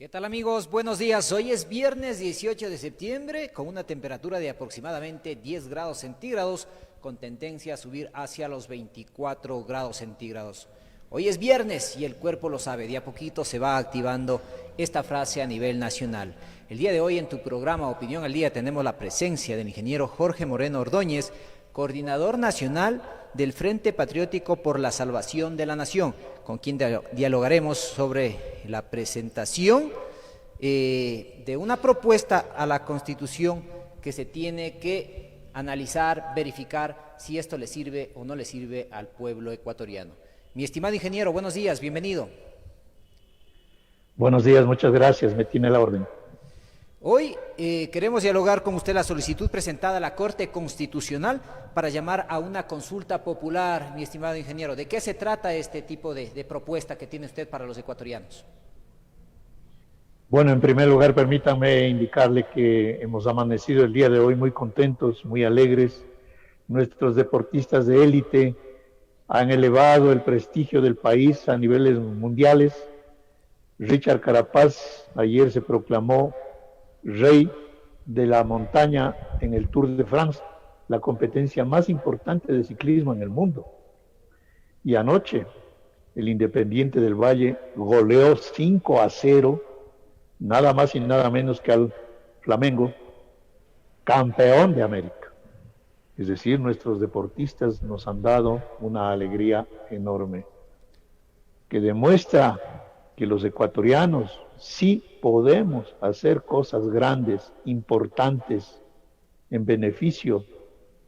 ¿Qué tal amigos? Buenos días. Hoy es viernes 18 de septiembre con una temperatura de aproximadamente 10 grados centígrados con tendencia a subir hacia los 24 grados centígrados. Hoy es viernes y el cuerpo lo sabe, de a poquito se va activando esta frase a nivel nacional. El día de hoy en tu programa Opinión al Día tenemos la presencia del ingeniero Jorge Moreno Ordóñez, coordinador nacional del Frente Patriótico por la Salvación de la Nación, con quien dialogaremos sobre la presentación de una propuesta a la Constitución que se tiene que analizar, verificar si esto le sirve o no le sirve al pueblo ecuatoriano. Mi estimado ingeniero, buenos días, bienvenido. Buenos días, muchas gracias, me tiene la orden. Hoy queremos dialogar con usted la solicitud presentada a la Corte Constitucional para llamar a una consulta popular, mi estimado ingeniero. ¿De qué se trata este tipo de propuesta que tiene usted para los ecuatorianos? Bueno, en primer lugar, permítanme indicarle que hemos amanecido el día de hoy muy contentos, muy alegres. Nuestros deportistas de élite han elevado el prestigio del país a niveles mundiales. Richard Carapaz ayer se proclamó rey de la montaña en el Tour de France, la competencia más importante de ciclismo en el mundo. Y anoche, el Independiente del Valle goleó 5-0, nada más y nada menos que al Flamengo, campeón de América. Es decir, nuestros deportistas nos han dado una alegría enorme, que demuestra que los ecuatorianos sí podemos hacer cosas grandes, importantes, en beneficio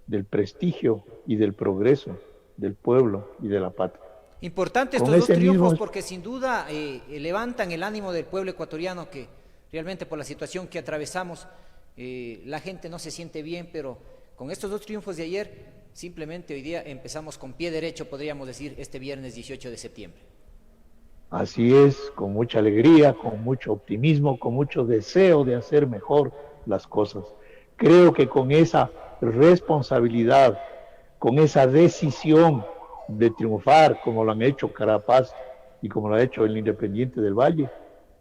del prestigio y del progreso del pueblo y de la patria. Importantes estos dos triunfos porque sin duda levantan el ánimo del pueblo ecuatoriano, que realmente por la situación que atravesamos la gente no se siente bien, pero con estos dos triunfos de ayer simplemente hoy día empezamos con pie derecho, podríamos decir, este viernes 18 de septiembre. Así es, con mucha alegría, con mucho optimismo, con mucho deseo de hacer mejor las cosas. Creo que con esa responsabilidad, con esa decisión de triunfar, como lo han hecho Carapaz y como lo ha hecho el Independiente del Valle,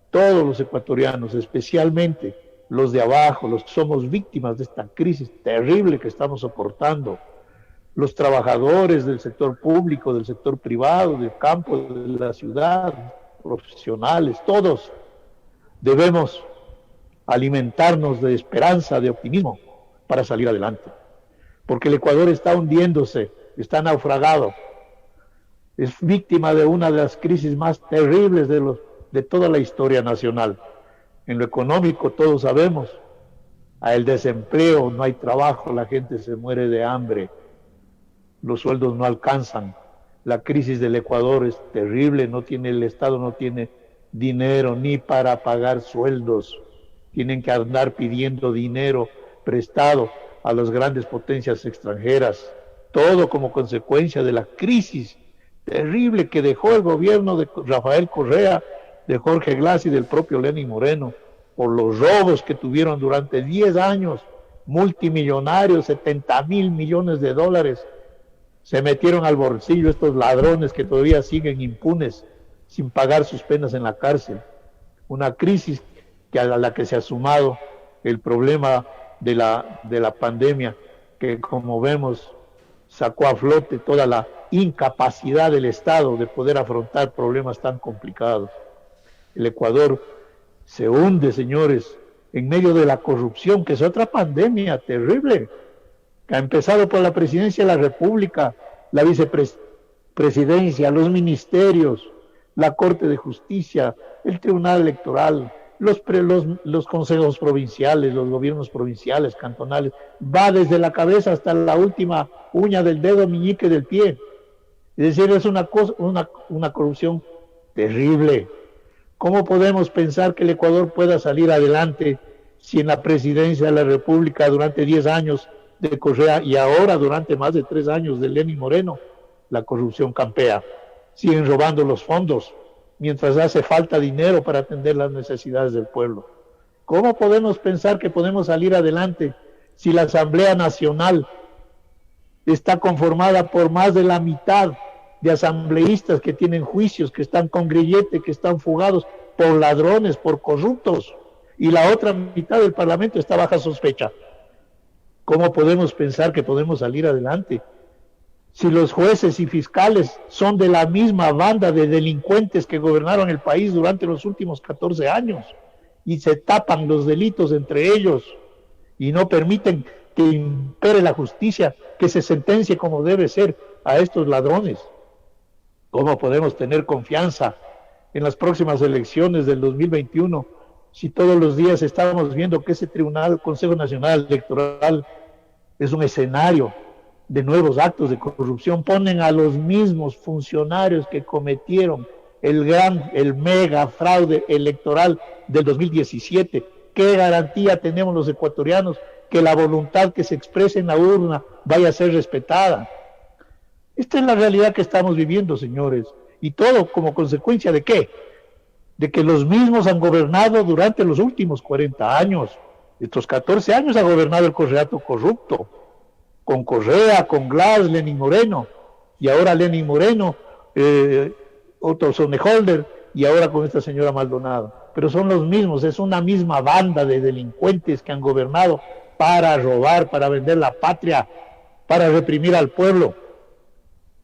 todos los ecuatorianos, especialmente los de abajo, los que somos víctimas de esta crisis terrible que estamos soportando, los trabajadores del sector público, del sector privado, del campo, de la ciudad, profesionales, todos debemos alimentarnos de esperanza, de optimismo para salir adelante. Porque el Ecuador está hundiéndose, está naufragado, es víctima de una de las crisis más terribles de toda la historia nacional. En lo económico todos sabemos, hay el desempleo, no hay trabajo, la gente se muere de hambre, los sueldos no alcanzan, la crisis del Ecuador es terrible, el Estado no tiene dinero ni para pagar sueldos, tienen que andar pidiendo dinero prestado a las grandes potencias extranjeras, todo como consecuencia de la crisis terrible que dejó el gobierno de Rafael Correa, de Jorge Glass y del propio Lenín Moreno, por los robos que tuvieron durante 10 años, multimillonarios, 70,000 millones de dólares, se metieron al bolsillo estos ladrones que todavía siguen impunes, sin pagar sus penas en la cárcel. Una crisis a la que se ha sumado el problema de la pandemia, que como vemos sacó a flote toda la incapacidad del Estado de poder afrontar problemas tan complicados. El Ecuador se hunde, señores, en medio de la corrupción, que es otra pandemia terrible, que ha empezado por la presidencia de la República, la vicepresidencia, los ministerios, la Corte de Justicia, el Tribunal Electoral, los consejos provinciales, los gobiernos provinciales, cantonales, va desde la cabeza hasta la última uña del dedo meñique del pie. Es decir, es una corrupción terrible. ¿Cómo podemos pensar que el Ecuador pueda salir adelante si en la presidencia de la República durante 10 años de Correa y ahora durante más de 3 años de Lenín Moreno la corrupción campea? Siguen robando los fondos mientras hace falta dinero para atender las necesidades del pueblo. ¿Cómo podemos pensar que podemos salir adelante si la Asamblea Nacional está conformada por más de la mitad de asambleístas que tienen juicios, que están con grillete, que están fugados por ladrones, por corruptos, y la otra mitad del Parlamento está bajo sospecha. ¿Cómo podemos pensar que podemos salir adelante? Si los jueces y fiscales son de la misma banda de delincuentes que gobernaron el país durante los últimos 14 años y se tapan los delitos entre ellos y no permiten que impere la justicia, que se sentencie como debe ser a estos ladrones. ¿Cómo podemos tener confianza en las próximas elecciones del 2021 si todos los días estamos viendo que ese Tribunal, Consejo Nacional Electoral, es un escenario de nuevos actos de corrupción? Ponen a los mismos funcionarios que cometieron el mega fraude electoral del 2017. ¿Qué garantía tenemos los ecuatorianos que la voluntad que se exprese en la urna vaya a ser respetada? Esta es la realidad que estamos viviendo, señores. ¿Y todo como consecuencia de qué? De que los mismos han gobernado durante los últimos 40 años. Estos 14 años ha gobernado el correato corrupto, con Correa, con Glass, Lenín Moreno, y ahora Lenín Moreno, Otto Sonnenholder, y ahora con esta señora Maldonado. Pero son los mismos, es una misma banda de delincuentes que han gobernado para robar, para vender la patria, para reprimir al pueblo.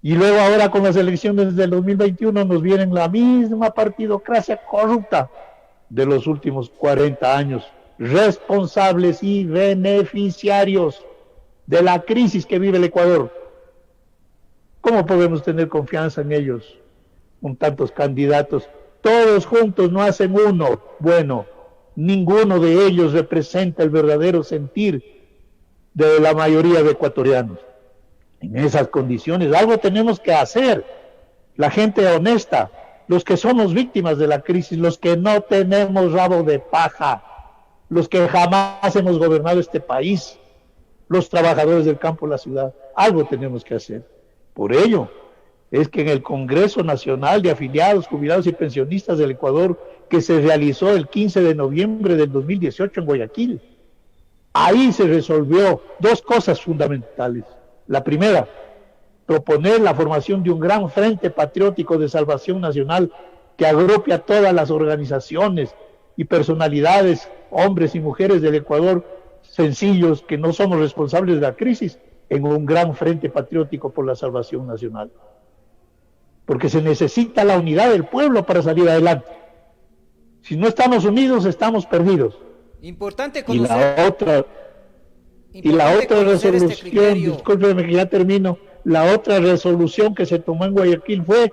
Y luego ahora con las elecciones del 2021 nos vienen la misma partidocracia corrupta de los últimos 40 años, responsables y beneficiarios de la crisis que vive el Ecuador. ¿Cómo podemos tener confianza en ellos? Con tantos candidatos, todos juntos no hacen uno. Bueno, ninguno de ellos representa el verdadero sentir de la mayoría de ecuatorianos. En esas condiciones algo tenemos que hacer. La gente honesta, los que somos víctimas de la crisis, los que no tenemos rabo de paja, los que jamás hemos gobernado este país, los trabajadores del campo y la ciudad, algo tenemos que hacer. Por ello es que en el Congreso Nacional de Afiliados, Jubilados y Pensionistas del Ecuador, que se realizó el 15 de noviembre del 2018 en Guayaquil, ahí se resolvió dos cosas fundamentales. La primera, proponer la formación de un gran frente patriótico de salvación nacional que agrupe a todas las organizaciones y personalidades, hombres y mujeres del Ecuador, sencillos, que no somos responsables de la crisis, en un gran frente patriótico por la salvación nacional. Porque se necesita la unidad del pueblo para salir adelante. Si no estamos unidos, estamos perdidos. Importante conocer. Y la otra resolución, discúlpeme que ya termino, la otra resolución que se tomó en Guayaquil fue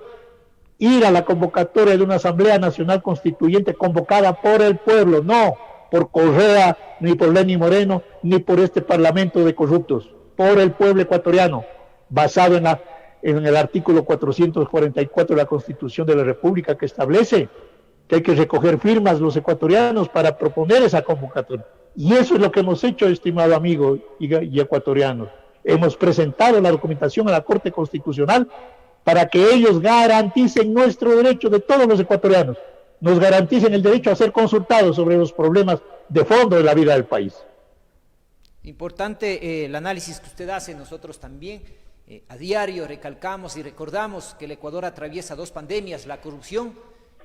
ir a la convocatoria de una Asamblea Nacional Constituyente convocada por el pueblo, no por Correa, ni por Lenín Moreno, ni por este parlamento de corruptos, por el pueblo ecuatoriano, basado en el artículo 444 de la Constitución de la República, que establece que hay que recoger firmas los ecuatorianos para proponer esa convocatoria. Y eso es lo que hemos hecho, estimado amigo y ecuatorianos. Hemos presentado la documentación a la Corte Constitucional para que ellos garanticen nuestro derecho de todos los ecuatorianos, nos garanticen el derecho a ser consultados sobre los problemas de fondo de la vida del país. Importante el análisis que usted hace. Nosotros también a diario recalcamos y recordamos que el Ecuador atraviesa dos pandemias, la corrupción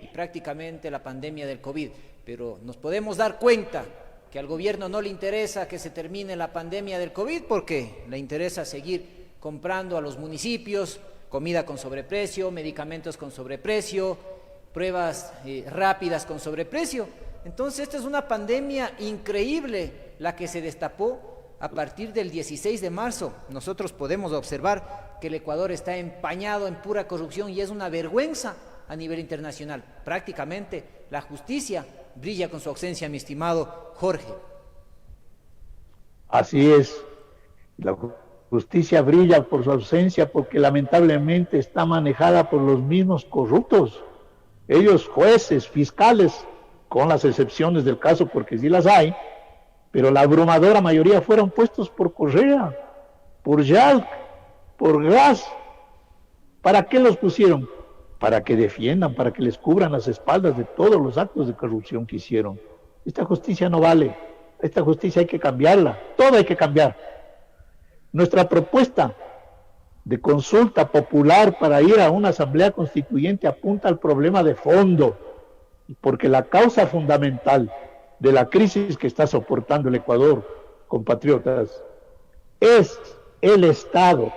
y prácticamente la pandemia del COVID, pero nos podemos dar cuenta que al gobierno no le interesa que se termine la pandemia del COVID porque le interesa seguir comprando a los municipios comida con sobreprecio, medicamentos con sobreprecio, pruebas rápidas con sobreprecio. Entonces esta es una pandemia increíble la que se destapó a partir del 16 de marzo. Nosotros podemos observar que el Ecuador está empañado en pura corrupción y es una vergüenza a nivel internacional. Prácticamente la justicia brilla con su ausencia, mi estimado Jorge. Así es, la justicia brilla por su ausencia porque lamentablemente está manejada por los mismos corruptos. Ellos, jueces, fiscales, con las excepciones del caso porque sí las hay, pero la abrumadora mayoría fueron puestos por Correa, por Yalc, por Glass. ¿Para qué los pusieron? Para que defiendan, para que les cubran las espaldas de todos los actos de corrupción que hicieron. Esta justicia no vale, esta justicia hay que cambiarla, todo hay que cambiar. Nuestra propuesta de consulta popular para ir a una asamblea constituyente apunta al problema de fondo, porque la causa fundamental de la crisis que está soportando el Ecuador, compatriotas, es el Estado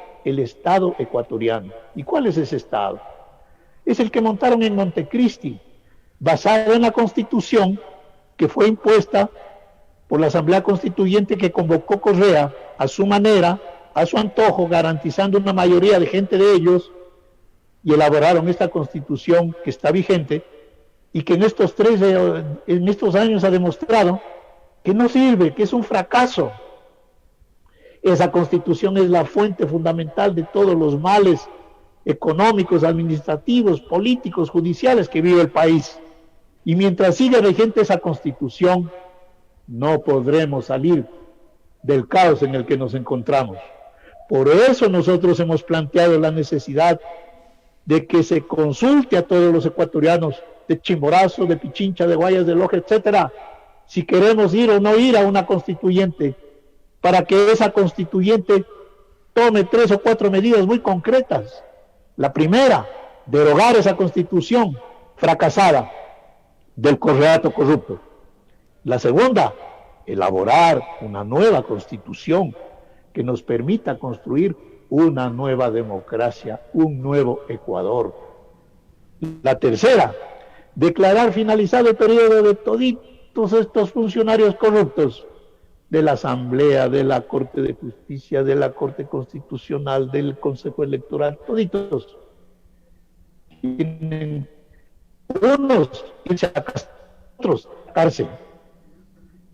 ecuatoriano. ¿Y cuál es ese Estado? Es el que montaron en Montecristi, basado en la Constitución que fue impuesta por la Asamblea Constituyente que convocó Correa a su manera, a su antojo, garantizando una mayoría de gente de ellos, y elaboraron esta Constitución que está vigente y que en estos años ha demostrado que no sirve, que es un fracaso. Esa Constitución es la fuente fundamental de todos los males económicos, administrativos, políticos, judiciales que vive el país. Y mientras siga vigente esa Constitución, no podremos salir del caos en el que nos encontramos. Por eso nosotros hemos planteado la necesidad de que se consulte a todos los ecuatorianos de Chimborazo, de Pichincha, de Guayas de Loja, etcétera, si queremos ir o no ir a una constituyente, para que esa constituyente tome 3 o 4 medidas muy concretas. La primera, derogar esa constitución fracasada del correato corrupto. La segunda, elaborar una nueva constitución que nos permita construir una nueva democracia, un nuevo Ecuador. La tercera, declarar finalizado el periodo de toditos estos funcionarios corruptos de la Asamblea, de la Corte de Justicia, de la Corte Constitucional, del Consejo Electoral, toditos. Tienen unos irse a otros a cárcel.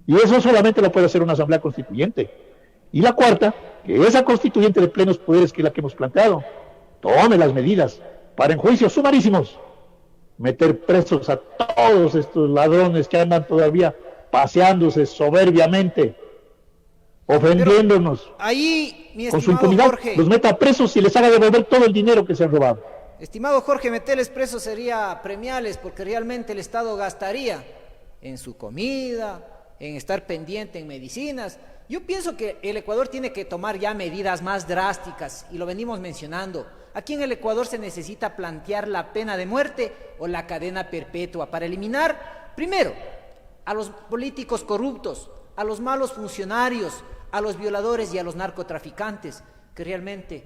Y eso solamente lo puede hacer una Asamblea Constituyente. Y la cuarta, que esa Constituyente de plenos poderes, que es la que hemos planteado, tome las medidas para en juicios sumarísimos meter presos a todos estos ladrones que andan todavía paseándose soberbiamente, ofendiéndonos. Pero ahí, mi con su estimado impunidad, Jorge, los meta presos y les haga devolver todo el dinero que se han robado. estimado Jorge, meterles presos sería premiarles, porque realmente el Estado gastaría en su comida, en estar pendiente en medicinas. Yo pienso que el Ecuador tiene que tomar ya medidas más drásticas, y lo venimos mencionando. Aquí en el Ecuador se necesita plantear la pena de muerte o la cadena perpetua para eliminar, primero, a los políticos corruptos, a los malos funcionarios, a los violadores y a los narcotraficantes, que realmente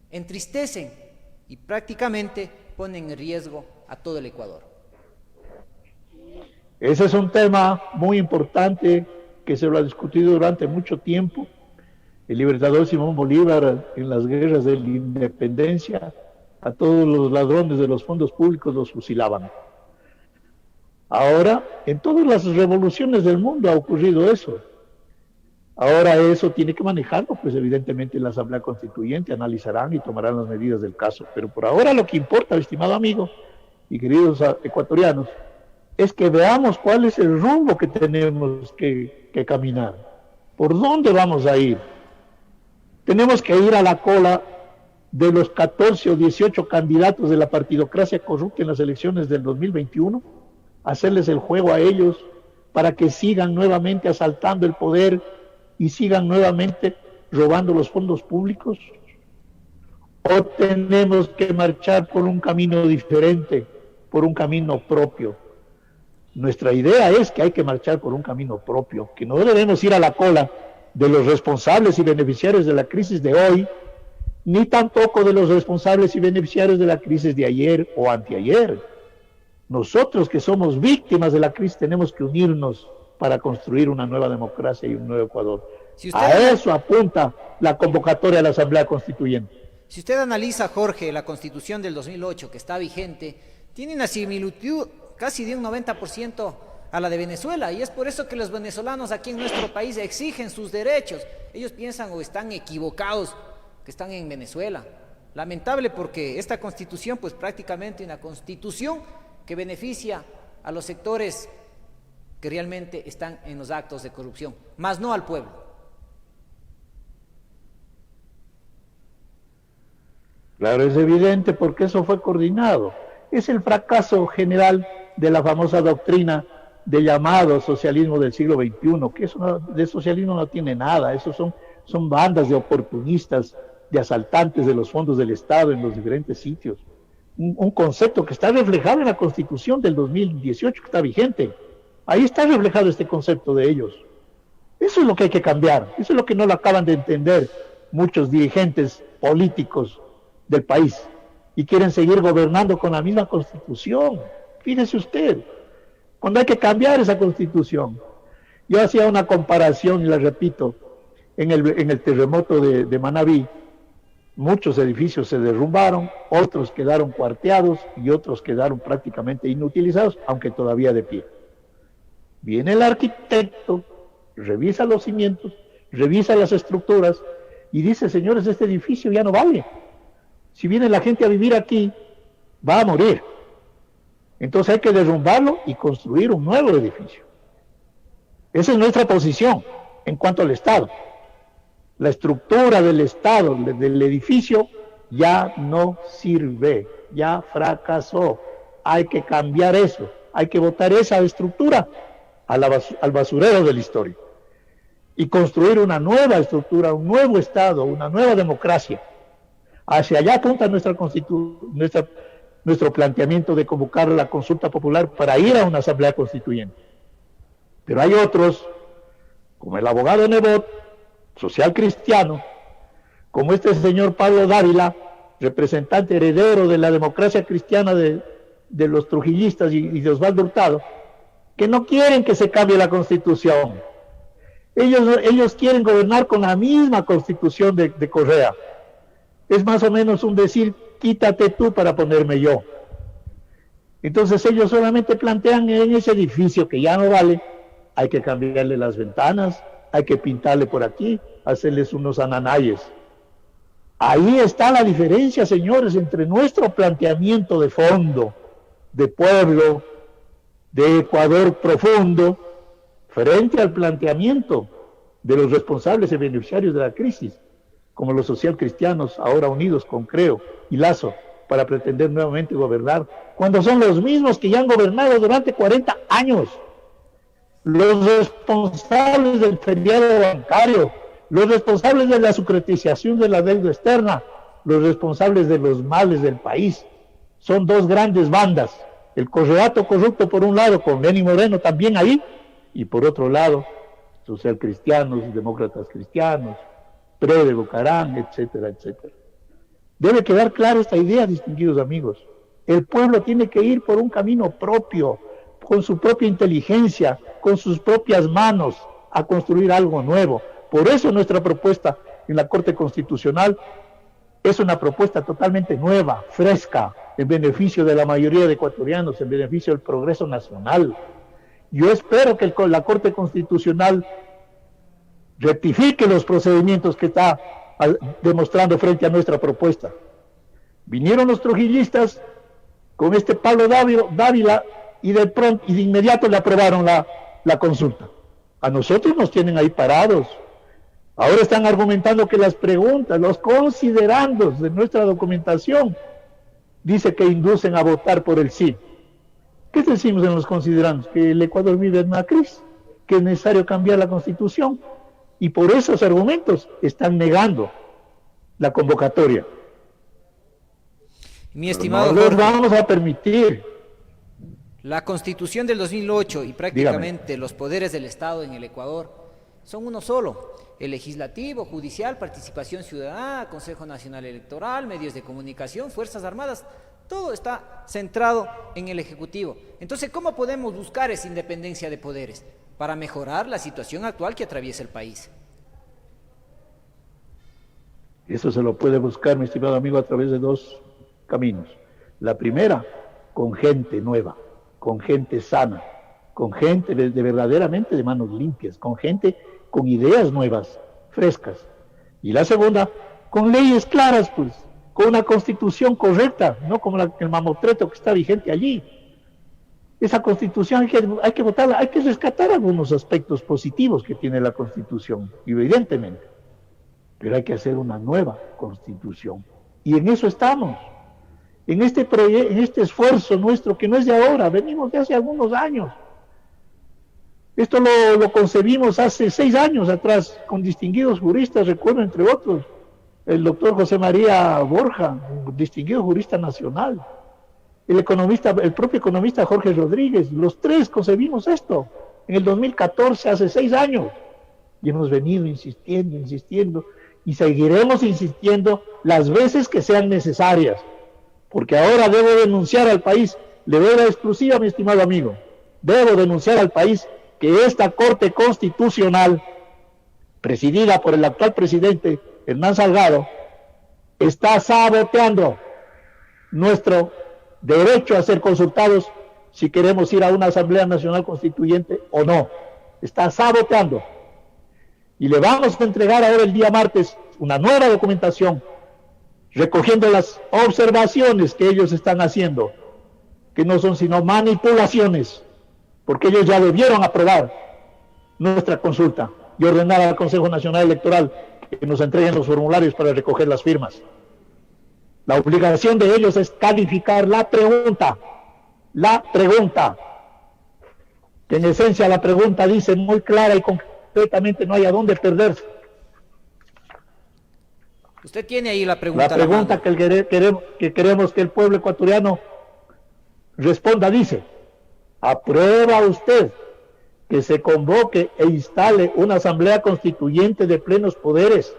entristecen y prácticamente ponen en riesgo a todo el Ecuador. Ese es un tema muy importante que se lo ha discutido durante mucho tiempo. El libertador Simón Bolívar, en las guerras de la independencia, a todos los ladrones de los fondos públicos los fusilaban. Ahora, en todas las revoluciones del mundo ha ocurrido eso. Ahora eso tiene que manejarlo, pues evidentemente la Asamblea Constituyente analizarán y tomarán las medidas del caso. Pero por ahora lo que importa, estimado amigo y queridos ecuatorianos, es que veamos cuál es el rumbo que tenemos que caminar. ¿Por dónde vamos a ir? Tenemos que ir a la cola de los 14 o 18 candidatos de la partidocracia corrupta en las elecciones del 2021, hacerles el juego a ellos para que sigan nuevamente asaltando el poder y sigan nuevamente robando los fondos públicos. ¿O tenemos que marchar por un camino diferente, por un camino propio? Nuestra idea es que hay que marchar por un camino propio, que no debemos ir a la cola de los responsables y beneficiarios de la crisis de hoy, ni tampoco de los responsables y beneficiarios de la crisis de ayer o anteayer. Nosotros que somos víctimas de la crisis tenemos que unirnos para construir una nueva democracia y un nuevo Ecuador. A eso apunta la convocatoria de la Asamblea Constituyente. Si usted analiza, Jorge, la Constitución del 2008 que está vigente, tiene una similitud casi de un 90% a la de Venezuela, y es por eso que los venezolanos aquí en nuestro país exigen sus derechos. Ellos piensan o están equivocados que están en Venezuela. Lamentable, porque esta Constitución, pues prácticamente una Constitución que beneficia a los sectores que realmente están en los actos de corrupción, más no al pueblo. Claro, es evidente, porque eso fue coordinado. Es el fracaso general de la famosa doctrina de llamado socialismo del siglo XXI, que eso de socialismo no tiene nada. Eso son bandas de oportunistas, de asaltantes de los fondos del Estado en los diferentes sitios. un concepto que está reflejado en la Constitución del 2018 que está vigente. Ahí está reflejado este concepto de ellos. Eso es lo que hay que cambiar, eso es lo que no lo acaban de entender muchos dirigentes políticos del país y quieren seguir gobernando con la misma Constitución. Fíjese usted, cuando hay que cambiar esa Constitución. Yo hacía una comparación, y la repito, en el terremoto de Manabí, muchos edificios se derrumbaron, otros quedaron cuarteados y otros quedaron prácticamente inutilizados, aunque todavía de pie. Viene el arquitecto, revisa los cimientos, revisa las estructuras y dice, señores, este edificio ya no vale. Si viene la gente a vivir aquí, va a morir. Entonces hay que derrumbarlo y construir un nuevo edificio. Esa es nuestra posición en cuanto al Estado. La estructura del Estado, del edificio, ya no sirve, ya fracasó. Hay que cambiar eso, hay que botar esa estructura al basurero de la historia y construir una nueva estructura, un nuevo Estado, una nueva democracia. Hacia allá apunta nuestro planteamiento de convocar la consulta popular para ir a una asamblea constituyente. Pero hay otros, como el abogado Nebot, social cristiano, como este señor Pablo Dávila, representante heredero de la democracia cristiana de los trujillistas y de Osvaldo Hurtado, que no quieren que se cambie la Constitución. Ellos quieren gobernar con la misma Constitución de Correa. Es más o menos un decir, quítate tú para ponerme yo. Entonces ellos solamente plantean en ese edificio que ya no vale, hay que cambiarle las ventanas, hay que pintarle por aquí, hacerles unos ananayes. Ahí está la diferencia, señores, entre nuestro planteamiento de fondo, de pueblo, de Ecuador profundo, frente al planteamiento de los responsables y beneficiarios de la crisis, como los socialcristianos, ahora unidos con Creo y Lazo, para pretender nuevamente gobernar, cuando son los mismos que ya han gobernado durante 40 años. Los responsables del feriado bancario, los responsables de la securitización de la deuda externa, los responsables de los males del país. Son dos grandes bandas, el correato corrupto por un lado, con Lenín Moreno también ahí, y por otro lado, socialcristianos, demócratas cristianos, PRE de Bucarán, etcétera, etcétera. Debe quedar clara esta idea, distinguidos amigos. El pueblo tiene que ir por un camino propio, con su propia inteligencia, con sus propias manos, a construir algo nuevo. Por eso nuestra propuesta en la Corte Constitucional es una propuesta totalmente nueva, fresca, en beneficio de la mayoría de ecuatorianos, en beneficio del progreso nacional. Yo espero que la Corte Constitucional rectifique los procedimientos que está demostrando frente a nuestra propuesta. Vinieron los trujillistas con este Pablo Dávila y de inmediato le aprobaron la consulta. A nosotros nos tienen ahí parados. Ahora están argumentando que las preguntas, los considerandos de nuestra documentación, dice que inducen a votar por el sí. ¿Qué decimos en los considerandos? Que el Ecuador vive en una crisis, que es necesario cambiar la Constitución, y por esos argumentos están negando la convocatoria. Mi estimado no Jorge, los vamos a permitir. la Constitución del 2008 y prácticamente Dígame. los poderes del Estado en el Ecuador son uno solo: el legislativo, judicial, participación ciudadana, Consejo Nacional Electoral, medios de comunicación, Fuerzas Armadas. Todo está centrado en el Ejecutivo. Entonces, ¿cómo podemos buscar esa independencia de poderes para mejorar la situación actual que atraviesa el país? Eso se lo puede buscar, mi estimado amigo, a través de dos caminos. La primera, con gente nueva, con gente sana, con gente de verdaderamente de manos limpias, con gente con ideas nuevas, frescas. Y la segunda, con leyes claras, pues, con una constitución correcta, no como el mamotreto que está vigente allí. Esa constitución hay que votarla, hay que rescatar algunos aspectos positivos que tiene la constitución, evidentemente, pero hay que hacer una nueva constitución. Y en eso estamos, en este esfuerzo nuestro, que no es de ahora, venimos de hace algunos años. Esto lo concebimos hace 6 años atrás, con distinguidos juristas, recuerdo entre otros, el doctor José María Borja, un distinguido jurista nacional, el propio economista Jorge Rodríguez, los tres concebimos esto en el 2014, hace 6 años, y hemos venido insistiendo, y seguiremos insistiendo las veces que sean necesarias, porque ahora debo denunciar al país, le doy la exclusiva, mi estimado amigo, debo denunciar al país que esta Corte Constitucional, presidida por el actual presidente Hernán Salgado, está saboteando nuestro derecho a ser consultados si queremos ir a una Asamblea Nacional Constituyente o no. Está saboteando. Y le vamos a entregar ahora el día martes una nueva documentación recogiendo las observaciones que ellos están haciendo, que no son sino manipulaciones, porque ellos ya debieron aprobar nuestra consulta y ordenar al Consejo Nacional Electoral que nos entreguen los formularios para recoger las firmas. La obligación de ellos es calificar la pregunta, que en esencia la pregunta dice muy clara y concretamente no hay a dónde perderse. Usted tiene ahí la pregunta. La pregunta que queremos que el pueblo ecuatoriano responda dice: ¿aprueba usted que se convoque e instale una asamblea constituyente de plenos poderes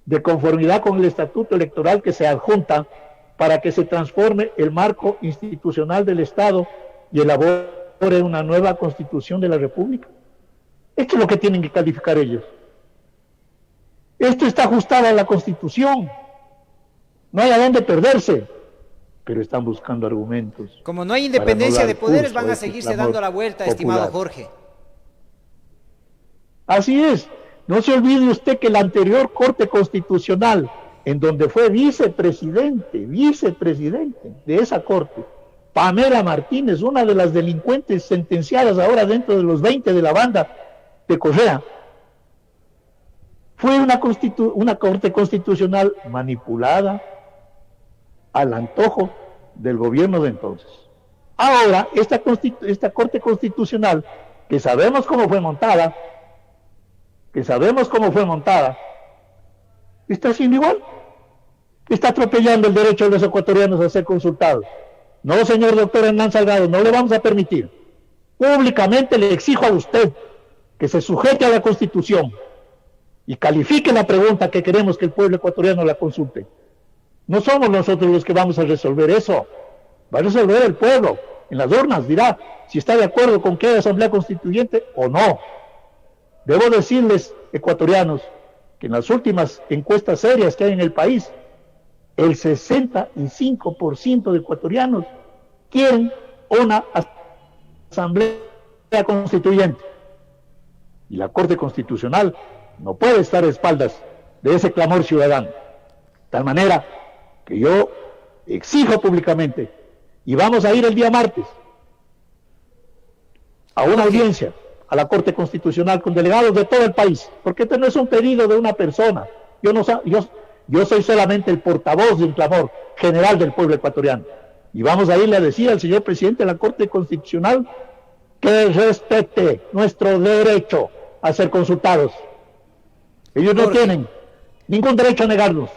de conformidad con el estatuto electoral que se adjunta para que se transforme el marco institucional del Estado y elabore una nueva constitución de la República? Esto es lo que tienen que calificar ellos. Esto está ajustado a la Constitución. No hay a dónde perderse, pero están buscando argumentos. Como no hay independencia de poderes, van a seguirse dando la vuelta, estimado Jorge. Así es. No se olvide usted que la anterior Corte Constitucional, en donde fue vicepresidente de esa Corte, Pamela Martínez, una de las delincuentes sentenciadas ahora dentro de los 20 de la banda de Correa, fue una Corte Constitucional manipulada al antojo del gobierno de entonces. Ahora, esta Corte Constitucional, que sabemos cómo fue montada, está haciendo igual. Está atropellando el derecho de los ecuatorianos a ser consultados. No, señor doctor Hernán Salgado, no le vamos a permitir. Públicamente le exijo a usted que se sujete a la Constitución y califique la pregunta que queremos que el pueblo ecuatoriano la consulte. No somos nosotros los que vamos a resolver eso. Va a resolver el pueblo. En las urnas dirá si está de acuerdo con que haya asamblea constituyente o no. Debo decirles, ecuatorianos, que en las últimas encuestas serias que hay en el país, el 65% de ecuatorianos quieren una asamblea constituyente. Y la Corte Constitucional no puede estar a espaldas de ese clamor ciudadano. De tal manera que yo exijo públicamente, y vamos a ir el día martes a una audiencia a la Corte Constitucional con delegados de todo el país, porque este no es un pedido de una persona. Yo soy solamente el portavoz de un clamor general del pueblo ecuatoriano. Y vamos a irle a decir al señor presidente de la Corte Constitucional que respete nuestro derecho a ser consultados. Ellos no tienen ningún derecho a negarnos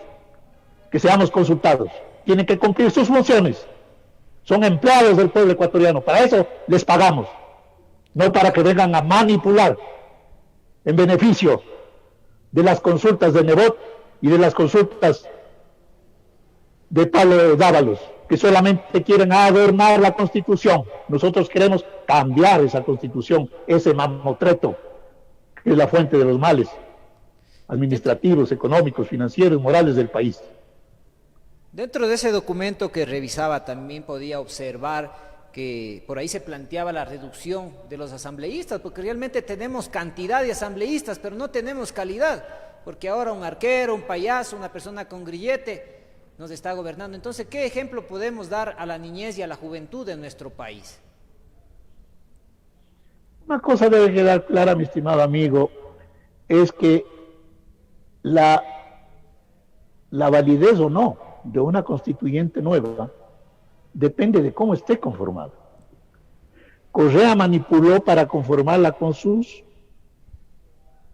que seamos consultados. Tienen que cumplir sus funciones. Son empleados del pueblo ecuatoriano. Para eso les pagamos. No para que vengan a manipular en beneficio de las consultas de Nebot y de las consultas de Pablo Dávalos, que solamente quieren adornar la Constitución. Nosotros queremos cambiar esa Constitución, ese mamotreto, que es la fuente de los males administrativos, económicos, financieros, morales del país. Dentro de ese documento que revisaba también podía observar que por ahí se planteaba la reducción de los asambleístas, porque realmente tenemos cantidad de asambleístas, pero no tenemos calidad, porque ahora un arquero, un payaso, una persona con grillete nos está gobernando. Entonces, ¿qué ejemplo podemos dar a la niñez y a la juventud de nuestro país? Una cosa debe quedar clara, mi estimado amigo, es que la validez o no de una constituyente nueva depende de cómo esté conformada. Correa manipuló para conformarla con sus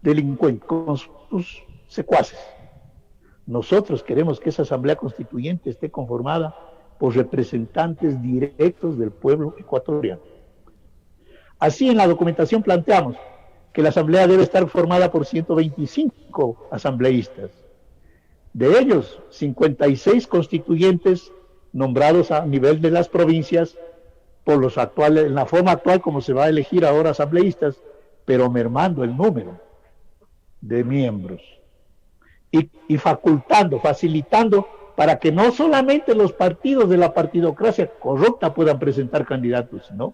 delincuentes, con sus secuaces. Nosotros queremos que esa asamblea constituyente esté conformada por representantes directos del pueblo ecuatoriano. Así, en la documentación planteamos que la Asamblea debe estar formada por 125 asambleístas. De ellos, 56 constituyentes nombrados a nivel de las provincias por los actuales, en la forma actual como se va a elegir ahora asambleístas, pero mermando el número de miembros y facilitando para que no solamente los partidos de la partidocracia corrupta puedan presentar candidatos, sino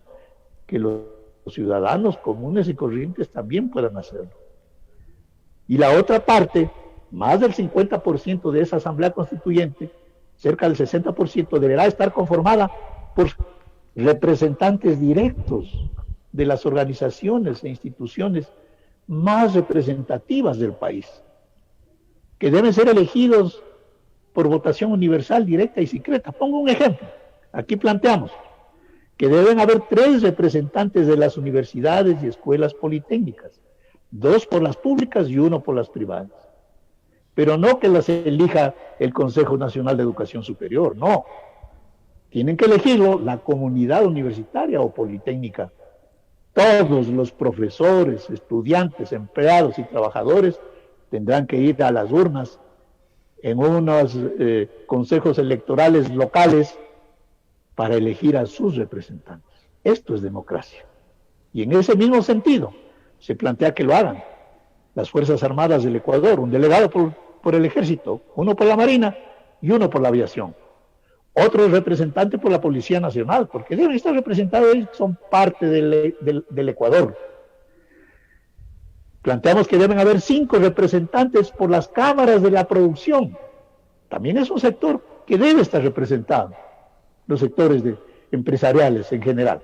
que los ciudadanos comunes y corrientes también puedan hacerlo. Y la otra parte, más del 50% de esa asamblea constituyente, cerca del 60%, deberá estar conformada por representantes directos de las organizaciones e instituciones más representativas del país, que deben ser elegidos por votación universal, directa y secreta. Pongo un ejemplo. Aquí planteamos que deben haber 3 representantes de las universidades y escuelas politécnicas, 2 por las públicas y 1 por las privadas. Pero no que las elija el Consejo Nacional de Educación Superior, no. Tienen que elegirlo la comunidad universitaria o politécnica. Todos los profesores, estudiantes, empleados y trabajadores tendrán que ir a las urnas en unos consejos electorales locales para elegir a sus representantes. Esto es democracia. Y en ese mismo sentido se plantea que lo hagan las Fuerzas Armadas del Ecuador, un delegado por el Ejército, 1 por la Marina y 1 por la Aviación. Otro representante por la Policía Nacional, porque deben estar representados, son parte del Ecuador. Planteamos que deben haber 5 representantes por las cámaras de la producción. También es un sector que debe estar representado, los sectores empresariales en general.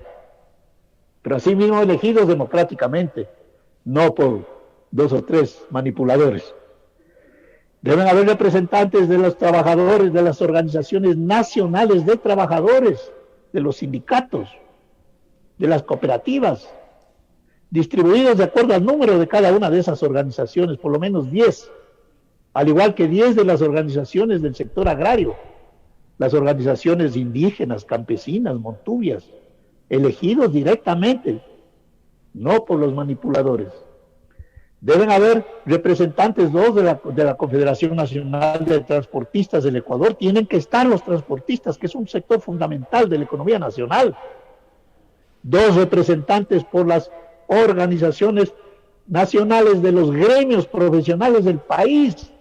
Pero asimismo elegidos democráticamente, no por 2 o 3 manipuladores. Deben haber representantes de los trabajadores, de las organizaciones nacionales de trabajadores, de los sindicatos, de las cooperativas, distribuidos de acuerdo al número de cada una de esas organizaciones, por lo menos 10, al igual que 10 de las organizaciones del sector agrario, las organizaciones indígenas, campesinas, montubias, elegidos directamente, no por los manipuladores. Deben haber representantes 2 de la Confederación Nacional de Transportistas del Ecuador. Tienen que estar los transportistas, que es un sector fundamental de la economía nacional. 2 representantes por las organizaciones nacionales de los gremios profesionales del país,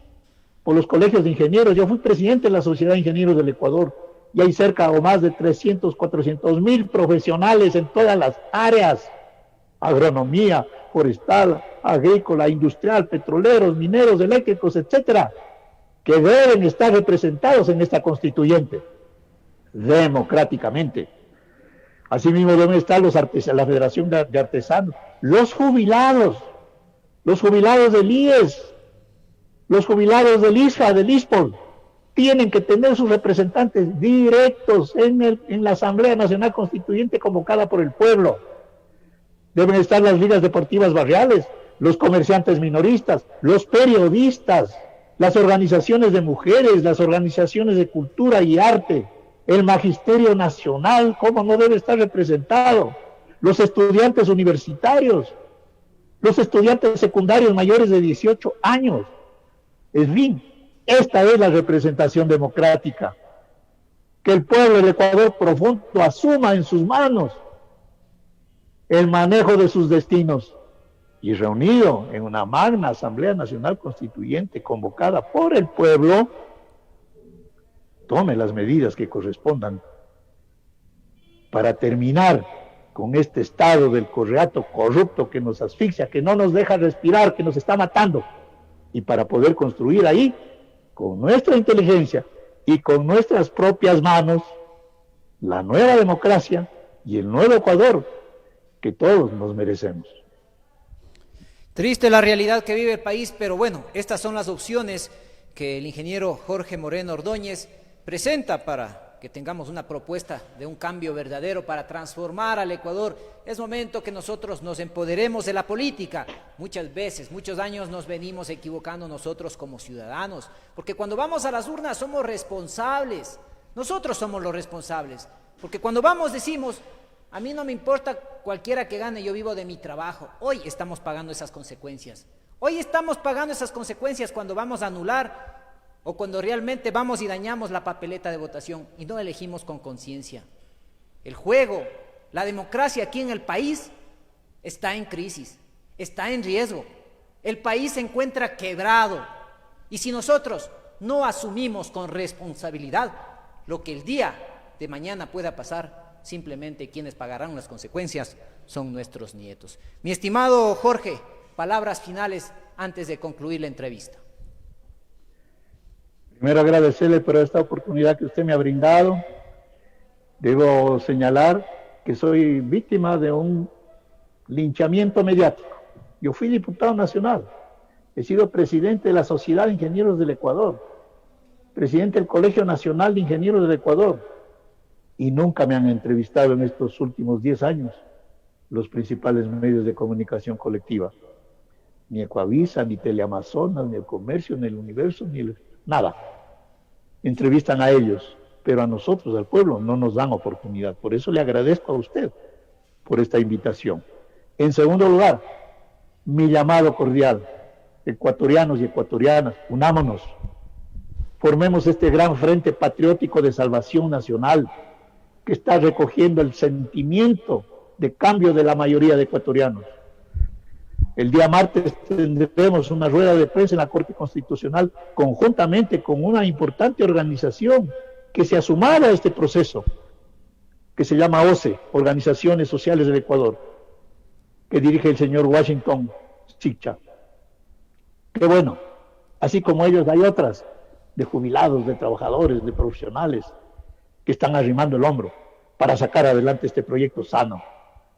por los colegios de ingenieros. Yo fui presidente de la Sociedad de Ingenieros del Ecuador y hay cerca o más de 300, 400 mil profesionales en todas las áreas: agronomía, forestal, agrícola, industrial, petroleros, mineros, eléctricos, etcétera, que deben estar representados en esta constituyente, democráticamente. Asimismo deben estar la Federación de Artesanos, los jubilados del IES, los jubilados del ISFA, del ISPOL, tienen que tener sus representantes directos en la Asamblea Nacional Constituyente convocada por el pueblo. Deben estar las ligas deportivas barriales, los comerciantes minoristas, los periodistas, las organizaciones de mujeres, las organizaciones de cultura y arte, el magisterio nacional, ¿cómo no debe estar representado? Los estudiantes universitarios, los estudiantes secundarios mayores de 18 años. En fin, esta es la representación democrática. Que el pueblo del Ecuador profundo asuma en sus manos el manejo de sus destinos y reunido en una magna Asamblea Nacional Constituyente convocada por el pueblo, tome las medidas que correspondan para terminar con este estado del correato corrupto que nos asfixia, que no nos deja respirar, que nos está matando, y para poder construir ahí, con nuestra inteligencia y con nuestras propias manos, la nueva democracia y el nuevo Ecuador que todos nos merecemos. Triste la realidad que vive el país, pero bueno, estas son las opciones que el ingeniero Jorge Moreno Ordóñez presenta para que tengamos una propuesta de un cambio verdadero para transformar al Ecuador. Es momento que nosotros nos empoderemos de la política. Muchas veces, muchos años nos venimos equivocando nosotros como ciudadanos, porque cuando vamos a las urnas somos responsables, Nosotros somos los responsables, porque cuando vamos decimos, a mí no me importa cualquiera que gane, yo vivo de mi trabajo. Hoy estamos pagando esas consecuencias. Hoy estamos pagando esas consecuencias cuando vamos a anular o cuando realmente vamos y dañamos la papeleta de votación y no elegimos con conciencia. El juego, la democracia aquí en el país está en crisis, está en riesgo. El país se encuentra quebrado y si nosotros no asumimos con responsabilidad lo que el día de mañana pueda pasar, simplemente quienes pagarán las consecuencias son nuestros nietos. Mi estimado Jorge, palabras finales antes de concluir la entrevista. Primero agradecerle por esta oportunidad que usted me ha brindado. Debo señalar que soy víctima de un linchamiento mediático. Yo fui diputado nacional, he sido presidente de la Sociedad de Ingenieros del Ecuador, presidente del Colegio Nacional de Ingenieros del Ecuador, y nunca me han entrevistado en estos últimos 10 años los principales medios de comunicación colectiva. Ni Ecuavisa, ni Teleamazonas, ni El Comercio, ni El Universo, nada. Entrevistan a ellos, pero a nosotros, al pueblo, no nos dan oportunidad. Por eso le agradezco a usted por esta invitación. En segundo lugar, mi llamado cordial, ecuatorianos y ecuatorianas, unámonos, formemos este gran frente patriótico de salvación nacional que está recogiendo el sentimiento de cambio de la mayoría de ecuatorianos. El día martes tendremos una rueda de prensa en la Corte Constitucional conjuntamente con una importante organización que se ha sumado a este proceso, que se llama OCE, Organizaciones Sociales del Ecuador, que dirige el señor Washington Chicha. Qué bueno, así como ellos hay otras de jubilados, de trabajadores, de profesionales que están arrimando el hombro para sacar adelante este proyecto sano.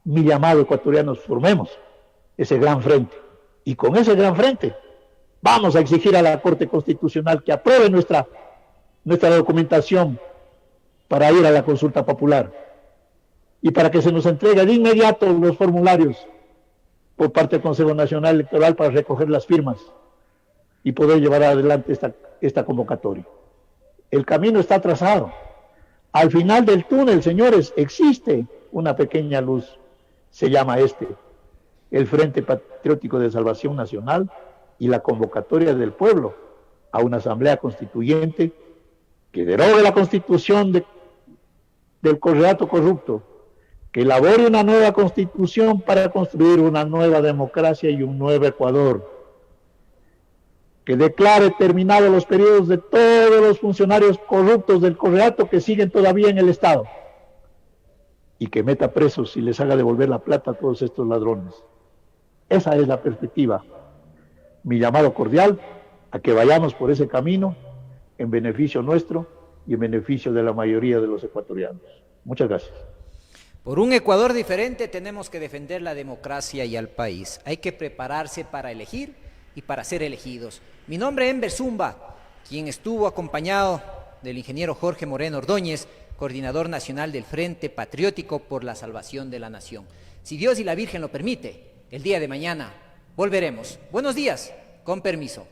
Mi llamado, ecuatorianos, formemos ese gran frente. Y con ese gran frente vamos a exigir a la Corte Constitucional que apruebe nuestra documentación para ir a la consulta popular y para que se nos entregue de inmediato los formularios por parte del Consejo Nacional Electoral para recoger las firmas y poder llevar adelante esta convocatoria. El camino está trazado. Al final del túnel, señores, existe una pequeña luz. Se llama el Frente Patriótico de Salvación Nacional y la convocatoria del pueblo a una asamblea constituyente que derogue la constitución del correato corrupto, que elabore una nueva constitución para construir una nueva democracia y un nuevo Ecuador, que declare terminados los periodos de todos los funcionarios corruptos del correato que siguen todavía en el Estado y que meta presos y les haga devolver la plata a todos estos ladrones. Esa es la perspectiva. Mi llamado cordial a que vayamos por ese camino en beneficio nuestro y en beneficio de la mayoría de los ecuatorianos. Muchas gracias. Por un Ecuador diferente tenemos que defender la democracia y al país. Hay que prepararse para elegir y para ser elegidos. Mi nombre es Enver Zumba, quien estuvo acompañado del ingeniero Jorge Moreno Ordóñez, coordinador nacional del Frente Patriótico por la Salvación de la Nación. Si Dios y la Virgen lo permite, el día de mañana volveremos. Buenos días, con permiso.